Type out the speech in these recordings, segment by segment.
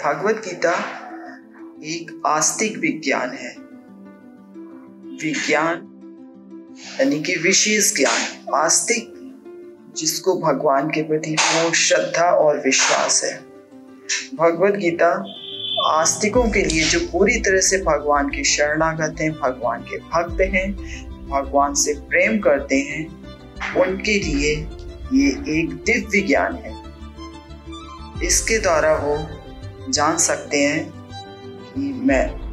भगवत गीता एक आस्तिक विज्ञान है। विज्ञान यानी कि विशेष ज्ञान, आस्तिक जिसको भगवान के प्रति पूर्ण श्रद्धा और विश्वास है। भगवत गीता आस्तिकों के लिए जो पूरी तरह से भगवान के शरणागत हैं, भगवान के भक्त हैं, भगवान से प्रेम करते हैं, उनके लिए ये एक दिव्य ज्ञान है। इसके द्वारा वो जान सकते हैं कि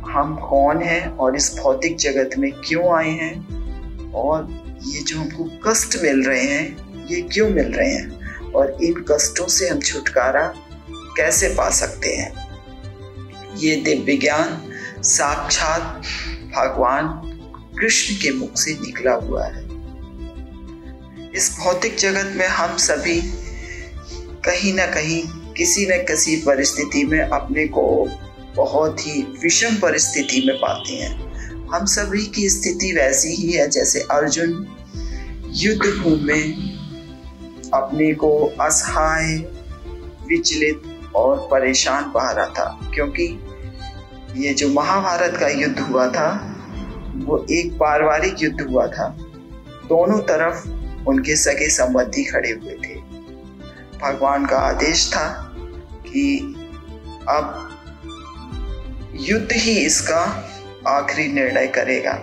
हम कौन हैं और इस भौतिक जगत में क्यों आए हैं, और ये जो हमको कष्ट मिल रहे हैं ये क्यों मिल रहे हैं, और इन कष्टों से हम छुटकारा कैसे पा सकते हैं। ये दिव्य ज्ञान साक्षात भगवान कृष्ण के मुख से निकला हुआ है। इस भौतिक जगत में हम सभी कहीं ना कहीं किसी न किसी परिस्थिति में अपने को बहुत ही विषम परिस्थिति में पाते हैं। हम सभी की स्थिति वैसी ही है जैसे अर्जुन युद्ध भूमि में अपने को असहाय, विचलित और परेशान पा रहा था, क्योंकि ये जो महाभारत का युद्ध हुआ था वो एक पारिवारिक युद्ध हुआ था। दोनों तरफ उनके सगे संबंधी खड़े हुए थे। भगवान का आदेश था कि अब युद्ध ही इसका आखिरी निर्णय करेगा।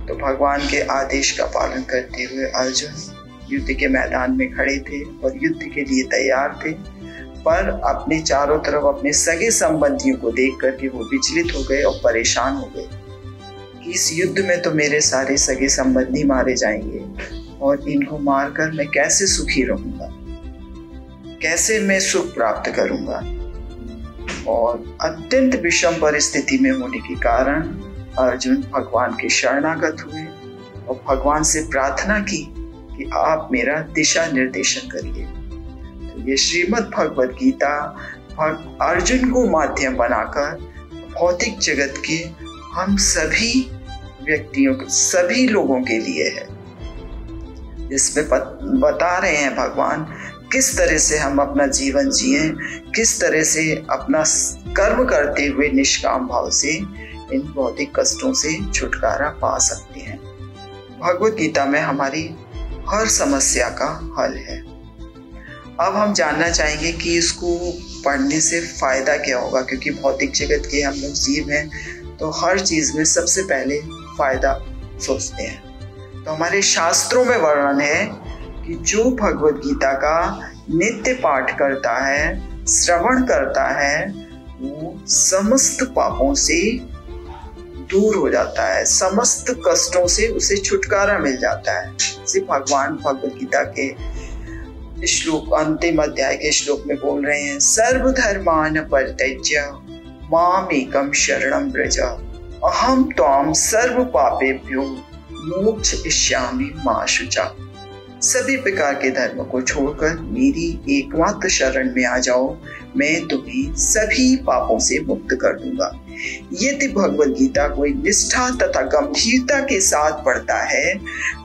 तो भगवान के आदेश का पालन करते हुए अर्जुन युद्ध के मैदान में खड़े थे और युद्ध के लिए तैयार थे, पर अपने चारों तरफ अपने सगे संबंधियों को देख करके वो विचलित हो गए और परेशान हो गए कि इस युद्ध में तो मेरे सारे सगे संबंधी मारे जाएंगे और इनको मारकर मैं कैसे सुखी रहूंगा, कैसे मैं सुख प्राप्त करूंगा। और अत्यंत विषम परिस्थिति में होने के कारण अर्जुन भगवान के शरणागत हुए और भगवान से प्रार्थना की कि आप मेरा दिशा निर्देशन करिए। तो ये श्रीमद् भगवत गीता अर्जुन को माध्यम बनाकर भौतिक जगत के हम सभी व्यक्तियों, सभी लोगों के लिए है। इसमें बता रहे हैं भगवान किस तरह से हम अपना जीवन जिए, किस तरह से अपना कर्म करते हुए निष्काम भाव से इन भौतिक कष्टों से छुटकारा पा सकते हैं। भगवत गीता में हमारी हर समस्या का हल है। अब हम जानना चाहेंगे कि इसको पढ़ने से फायदा क्या होगा, क्योंकि भौतिक जगत के हम लोग जीव हैं तो हर चीज में सबसे पहले फायदा सोचते हैं। तो हमारे शास्त्रों में वर्णन है कि जो भगवत गीता का नित्य पाठ करता है, श्रवण करता है, वो समस्त पापों से दूर हो जाता है, समस्त कष्टों से उसे छुटकारा मिल जाता है। जैसे भगवान भगवत गीता के श्लोक अंतिम अध्याय के श्लोक में बोल रहे हैं, सर्वधर्मान परित्यज्य मामेकं शरणं व्रज अहं त्वां सर्व पापेभ्यो मोक्षयिष्यामि मा शुचा। सभी प्रकार के धर्म को छोड़कर मेरी एकमात्र शरण में आ जाओ, मैं तुम्हें सभी पापों से मुक्त कर दूंगा। यदि भगवत गीता कोई निष्ठा तथा गंभीरता के साथ पढ़ता है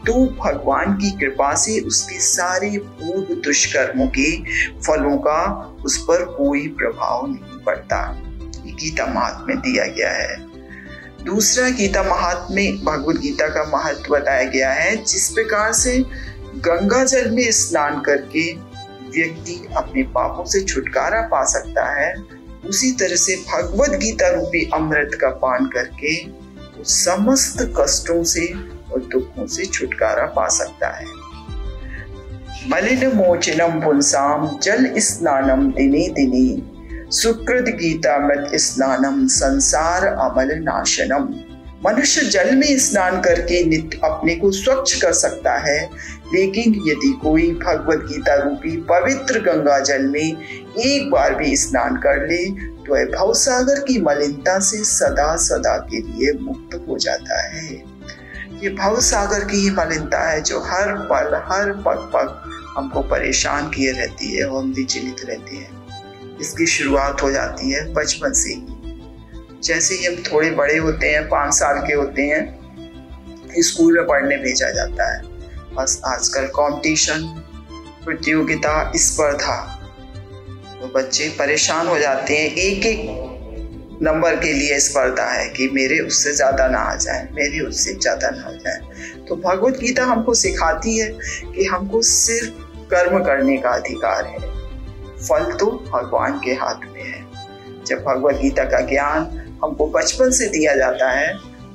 तो भगवान की कृपा से उसके सारे पूर्व दुष्कर्मों के फलों का उस पर कोई प्रभाव नहीं पड़ता। ये गीता महात्म्य में दिया गया है। दूसरा, गीता महात्म्य में भगवत गीता का महत्व बताया गया है। जिस प्रकार से गंगा जल में स्नान करके व्यक्ति अपने पापों से छुटकारा पा सकता है, उसी तरह से भगवत गीता रूपी अमृत का पान करके वो समस्त कष्टों से और दुखों से छुटकारा पा सकता है। मलिन मोचनम पुंसाम जल स्नानम दिने दिने सुकृत गीता मृत स्नानम संसार अमल नाशनम। मनुष्य जल में स्नान करके नित्य अपने को स्वच्छ कर सकता है, लेकिन यदि कोई भगवत गीता रूपी पवित्र गंगा जल में एक बार भी स्नान कर ले तो वह भवसागर की मलिनता से सदा सदा के लिए मुक्त हो जाता है। ये भवसागर की ही मलिनता है जो हर पल हर पग हमको परेशान किए रहती है और हम विचलित रहते हैं। इसकी शुरुआत हो जाती है बचपन से ही। जैसे ही हम थोड़े बड़े होते हैं, 5 साल के होते हैं, स्कूल में पढ़ने भेजा जाता है। बस आजकल कंपटीशन, प्रतियोगिता, स्पर्धा तो बच्चे परेशान हो जाते हैं, एक एक नंबर के लिए स्पर्धा है कि मेरे उससे ज्यादा ना आ जाए, मेरे उससे ज्यादा ना आ जाए। तो भगवत गीता हमको सिखाती है कि हमको सिर्फ कर्म करने का अधिकार है, फल तो भगवान के हाथ में है। जब भगवत गीता का ज्ञान हमको बचपन से दिया जाता है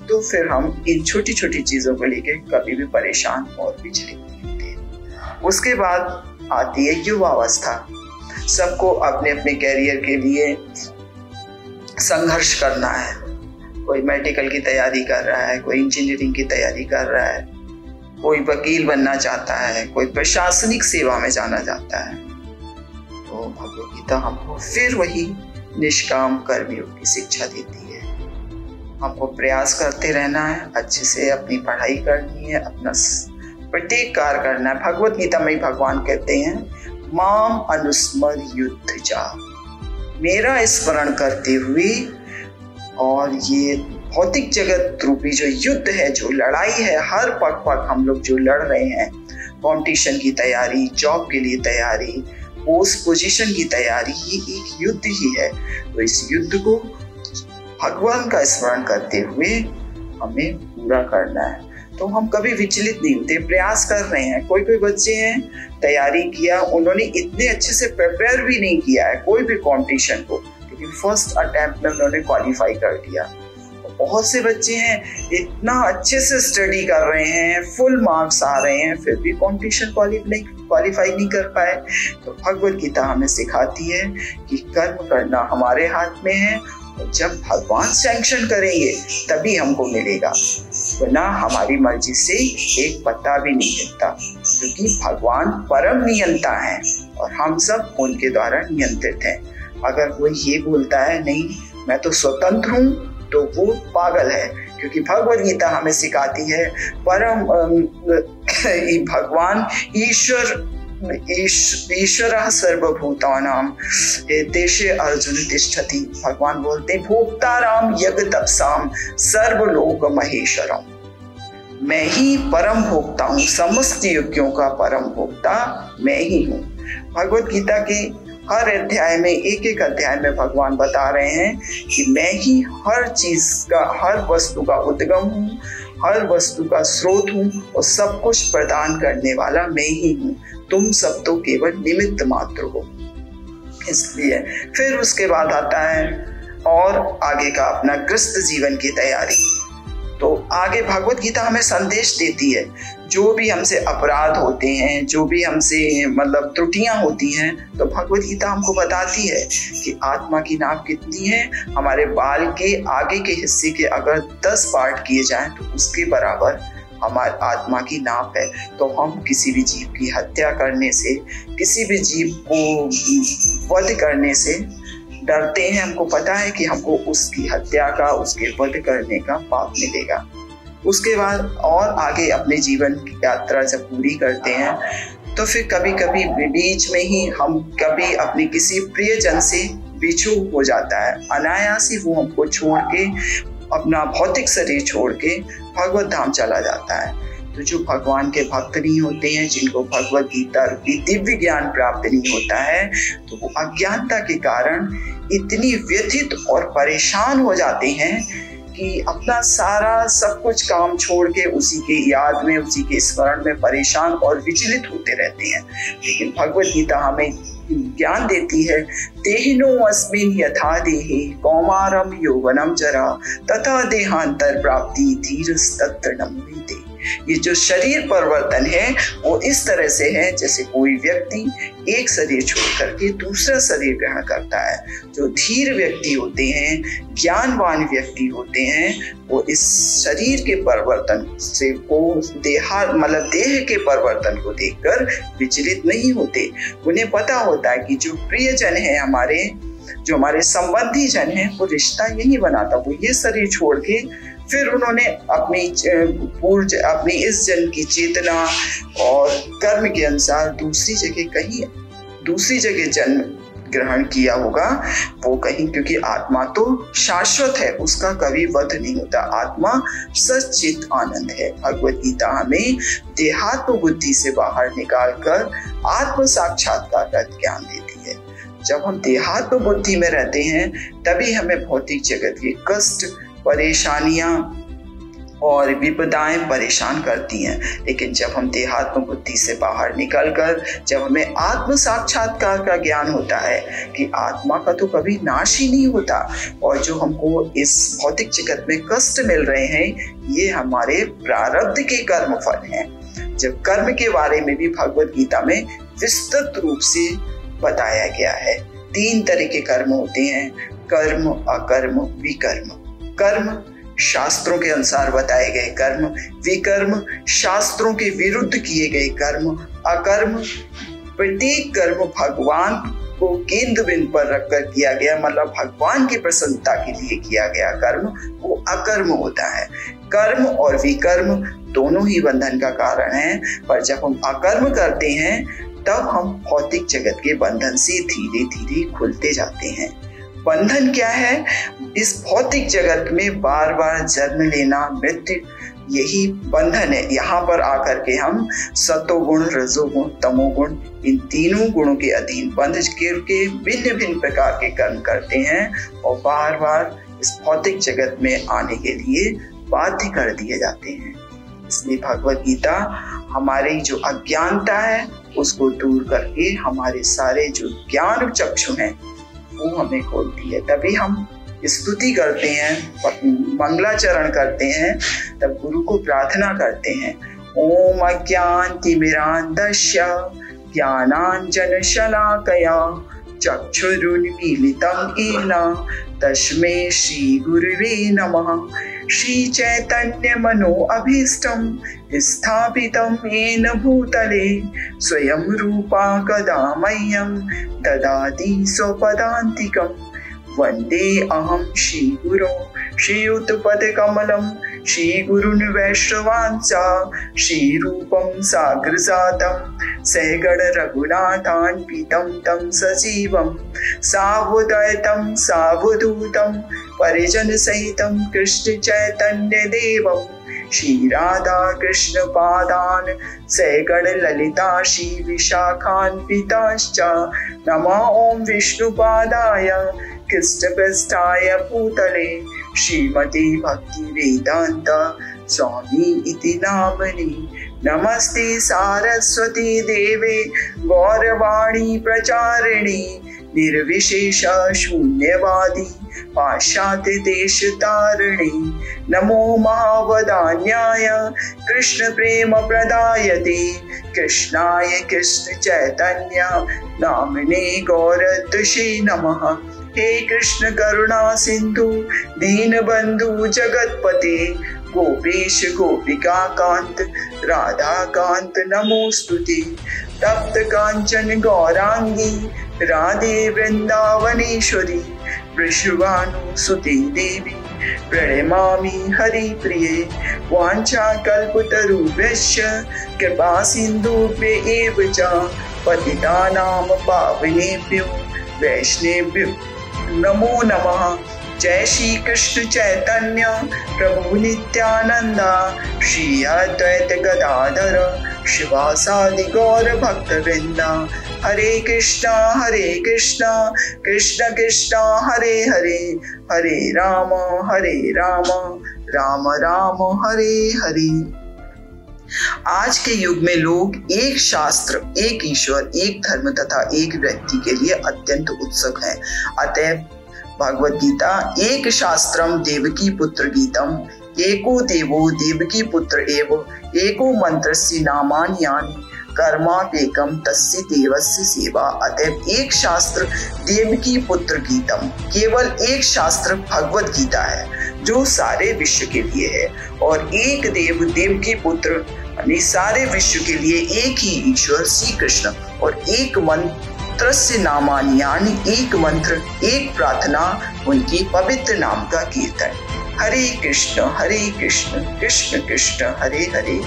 तो फिर हम इन छोटी छोटी चीजों को लेकर कभी भी परेशान और विचलित नहीं होते। उसके बाद आती है युवावस्था। सबको अपने अपने कैरियर के लिए संघर्ष करना है। कोई मेडिकल की तैयारी कर रहा है, कोई इंजीनियरिंग की तैयारी कर रहा है, कोई वकील बनना चाहता है, कोई प्रशासनिक सेवा में जाना चाहता है। तो भगवत गीता हमको फिर वही निष्काम कर्मयोग की शिक्षा देती है। हमको प्रयास करते रहना है, अच्छे से अपनी पढ़ाई करनी है, अपना प्रत्येक कार्य करना है। भगवत गीता में भगवान कहते हैं, माम अनुस्मर युद्ध जा, मेरा स्मरण करते हुए। और ये भौतिक जगत रूपी जो युद्ध है, जो लड़ाई है, हर पग पग हम लोग जो लड़ रहे हैं, कॉम्पिटिशन की तैयारी, जॉब के लिए तैयारी, पोस्ट पोजीशन की तैयारी, ये एक युद्ध ही है। तो इस युद्ध को भगवान का स्मरण करते हुए हमें पूरा करना है। तो हम कभी विचलित नहीं होते, प्रयास कर रहे हैं। कोई कोई बच्चे हैं, तैयारी किया, उन्होंने इतने अच्छे से प्रिपेयर भी नहीं किया है कोई भी कंपटीशन को, लेकिन फर्स्ट अटेम्प्ट में उन्होंने क्वालिफाई कर दिया। बहुत से बच्चे हैं इतना अच्छे से स्टडी कर रहे हैं, फुल मार्क्स आ रहे हैं, फिर भी कंपटीशन क्वालिफाई नहीं कर पाए। तो भगवत गीता हमें सिखाती है कि कर्म करना हमारे हाथ में है, और जब भगवान सैंक्शन करेंगे तभी हमको मिलेगा, वरना हमारी मर्जी से एक पत्ता भी नहीं हिलता, क्योंकि भगवान परम नियंता हैं और हम सब उनके द्वारा नियंत्रित हैं। अगर कोई ये बोलता है नहीं मैं तो स्वतंत्र हूँ, तो वो पागल है, क्योंकि भगवत गीता हमें सिखाती है परम भगवान ईश्वर सर्वभूतानां देशे अर्जुन तिष्ठति। भगवान बोलते हैं, भोक्ताराम यज्ञ तपसाम सर्वलोक महेश्वरम, मैं ही परम भोक्ता हूँ, समस्त यज्ञों का परम भोक्ता मैं ही हूँ। भगवत गीता के हर अध्याय में, एक एक अध्याय में भगवान बता रहे हैं कि मैं ही हर चीज का, हर वस्तु का उद्गम हूँ, हर वस्तु का स्रोत हूँ, और सब कुछ प्रदान करने वाला मैं ही हूँ, तुम सब तो केवल निमित्त मात्र हो। इसलिए फिर उसके बाद आता है और आगे का अपना गृहस्थ जीवन की तैयारी। तो आगे भगवत गीता हमें संदेश देती है, जो भी हमसे अपराध होते हैं, जो भी हमसे मतलब त्रुटियां होती हैं, तो भगवत गीता हमको बताती है कि आत्मा की नाप कितनी है। हमारे बाल के आगे के हिस्से के अगर 10 पार्ट किए जाएं तो उसके बराबर हमारी आत्मा की नाप है। तो हम किसी भी जीव की हत्या करने से, किसी भी जीव को वध करने से डरते हैं। हमको पता है कि हमको उसकी हत्या का, उसके वध करने का पाप मिलेगा। उसके बाद और आगे अपने जीवन की यात्रा जब पूरी करते हैं तो फिर कभी कभी बीच में ही हम कभी अपने किसी प्रियजन से विछोह हो जाता है, अनायास ही वो हमको छोड़ के, अपना भौतिक शरीर छोड़ के भगवत धाम चला जाता है। तो जो भगवान के भक्त नहीं होते हैं, जिनको भगवत गीता रूपी दिव्य ज्ञान प्राप्त नहीं होता है, तो वो अज्ञानता के कारण इतनी व्यथित और परेशान हो जाते हैं कि अपना सारा सब कुछ काम छोड़ के उसी के याद में, उसी के स्मरण में परेशान और विचलित होते रहते हैं। लेकिन भगवत गीता हमें ज्ञान देती है, देहिनो अस्मिन् यथा देहे कौमारम यौवनम जरा तथा देहांतर प्राप्ति धीरस्तत्र नम्यते। ये जो शरीर परिवर्तन है वो इस तरह से है जैसे कोई व्यक्ति एक शरीर छोड़ करके दूसरा शरीर ग्रहण करता है। जो धीर व्यक्ति होते हैं, ज्ञानवान व्यक्ति होते हैं, वो इस शरीर के परिवर्तन से देह के परिवर्तन को देखकर विचलित नहीं होते। उन्हें पता होता है कि जो प्रियजन है हमारे, जो हमारे संबंधी जन है, वो रिश्ता यही बनाता। वो ये शरीर छोड़ के फिर उन्होंने अपनी इस जन्म की चेतना और कर्म के अनुसार दूसरी जगह जन्म ग्रहण किया होगा। वो कहीं, क्योंकि आत्मा तो शाश्वत है, उसका कभी वध नहीं होता। आत्मा सच्चित आनंद है। भगवत गीता हमें देहात्म बुद्धि से बाहर निकालकर आत्म साक्षात्कार का ज्ञान देती है। जब हम देहात्म बुद्धि में रहते हैं तभी हमें भौतिक जगत के कष्ट, परेशानियां और विपदाएं परेशान करती हैं। लेकिन जब हम देहात्म बुद्धि से बाहर निकलकर जब हमें आत्म साक्षात्कार का ज्ञान होता है कि आत्मा का तो कभी नाश ही नहीं होता और जो हमको इस भौतिक जगत में कष्ट मिल रहे हैं ये हमारे प्रारब्ध के कर्म फल हैं। जब कर्म के बारे में भी भगवद गीता में विस्तृत रूप से बताया गया है। 3 तरह के कर्म होते हैं, कर्म, अकर्म, विकर्म। कर्म शास्त्रों के अनुसार बताए गए कर्म, विकर्म शास्त्रों के विरुद्ध किए गए कर्म, अकर्म प्रत्येक कर्म भगवान को केंद्र बिंदु पर रखकर किया गया, मतलब भगवान की प्रसन्नता के लिए किया गया कर्म, वो अकर्म होता है। कर्म और विकर्म दोनों ही बंधन का कारण है, पर जब हम अकर्म करते हैं तब हम भौतिक जगत के बंधन से धीरे धीरे खुलते जाते हैं। बंधन क्या है? इस भौतिक जगत में बार बार जन्म लेना, मृत्यु, यही बंधन है। यहाँ पर आकर के हम सतोगुण, रजोगुण, तमोगुण, इन तीनों गुणों के अधीन बंध के भिन्न भिन्न प्रकार के कर्म करते हैं और बार बार इस भौतिक जगत में आने के लिए बाध्य कर दिए जाते हैं। इसलिए भगवद गीता हमारी जो अज्ञानता है उसको दूर करके हमारे सारे जो ज्ञान चक्षु हैं वो हमें खोलती है। तभी हम स्तुति करते हैं, मंगलाचरण करते हैं, तब गुरु को प्रार्थना करते हैं, ओम अज्ञानतिमिरान्धस्य ज्ञानाञ्जन शलाकया चक्षुरुन्मीलितं येन तस्मै श्री गुरुवे नमः। श्री चैतन्य मनो अभीष्टं स्थापितं येन भूतले स्वयं रूपा कदा मह्यं ददाति स्वपदान्तिकम्। वन्दे अहं श्रीगुरो श्रीयुतपदकमलं श्रीगुरुन् वैष्णवांश्च श्रीरूपं साग्रजातं सहगण रघुनाथान्वितं तं सजीवं सावधूतं सावधूतं परिजन सहितं कृष्ण चैतन्य देवं श्री राधा कृष्ण पादान सहगण ललिता श्री विशाखान्विताश्च। नमः ओम विष्णुपादाय कृष्ण पृष्ठाय भूतले श्रीमते भक्ति वेदांत स्वामी इति नामनि। नमस्ते सारस्वती देवे गौरवाणी प्रचारिणी निर्विशेष शून्यवादी पाश्चात्य देश तारिणी। नमो महावदान्याय कृष्ण प्रेम प्रदायते कृष्णाय कृष्ण चैतन्य नामने गौरतुषे नमः। हे कृष्ण करुणा सिंधु दीनबंधु जगतपते गोपेश गोपिका कांत राधा कांत नमोस्तुते। तप्त कांचन गौरांगी राधे वृंदावनेश्वरी वृषभानुसुते देवी प्रणमामि हरिप्रिये। वाञ्छाकल्पतरुभ्यश्च कृपा सिन्धुभ्य एव च पतितानां पावनेभ्यो वैष्णवेभ्यो नमो नमः। जय श्री कृष्ण चैतन्य प्रभु नित्यानंद श्री अद्वैत गदाधर शिवासादि गौर भक्तवृंद। हरे कृष्णा कृष्ण कृष्ण हरे हरे, हरे राम राम राम हरे हरे। आज के युग में लोग एक शास्त्र, एक ईश्वर, एक धर्म तथा एक व्यक्ति के लिए अत्यंत उत्सुक हैं। अतः भगवद गीता एक शास्त्रम देवकी पुत्र गीतम एको देवो देवकी पुत्र एव एको मंत्रस्य नामान्यानि कर्मापेकम तस्य देवस्य सेवा। अतः एक शास्त्र देवकी पुत्र गीतम, केवल एक शास्त्र भगवद गीता है जो सारे विश्व के लिए है, और एक देव देवकी पुत्र यानी सारे विश्व के लिए एक ही ईश्वर श्री कृष्ण, और एक मंत्र से नामानि यानी एक मंत्र, एक प्रार्थना, उनकी पवित्र नाम का कीर्तन। हरे कृष्ण कृष्ण कृष्ण हरे हरे,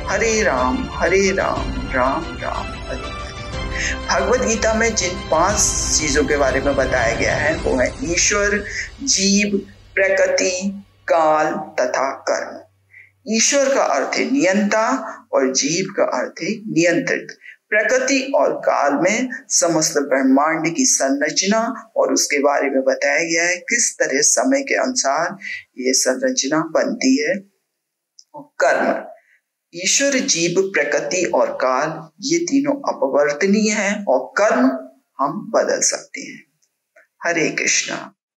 हरे राम राम राम हरे हरे। भगवद गीता में जिन 5 चीजों के बारे में बताया गया है वो है ईश्वर, जीव, प्रकृति, काल तथा कर्म। ईश्वर का अर्थ है नियंता और जीव का अर्थ है नियंत्रित। प्रकृति और काल में समस्त ब्रह्मांड की संरचना और उसके बारे में बताया गया है किस तरह समय के अनुसार ये संरचना बनती है। कर्म, ईश्वर, जीव, प्रकृति और काल ये तीनों अपवर्तनीय हैं और कर्म हम बदल सकते हैं। हरे कृष्णा।